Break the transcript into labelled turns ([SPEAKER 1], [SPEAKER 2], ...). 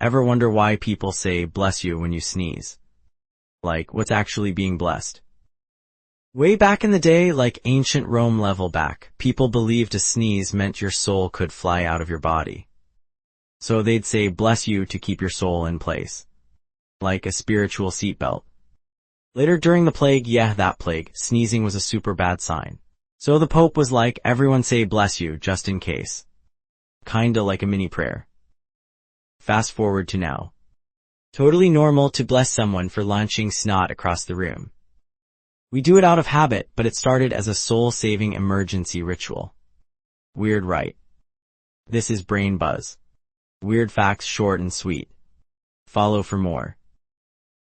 [SPEAKER 1] Ever wonder why people say bless you when you sneeze? Like, what's actually being blessed? Way back in the day, like ancient Rome level back, people believed a sneeze meant your soul could fly out of your body. So they'd say bless you to keep your soul in place. Like a spiritual seatbelt. Later during the plague, that plague, sneezing was a super bad sign. So the Pope was like, everyone say bless you, just in case. Kinda like a mini prayer. Fast forward to now. Totally normal to bless someone for launching snot across the room. We do it out of habit, but it started as a soul-saving emergency ritual. Weird, right? This is Brain Buzz. Weird facts short and sweet. Follow for more.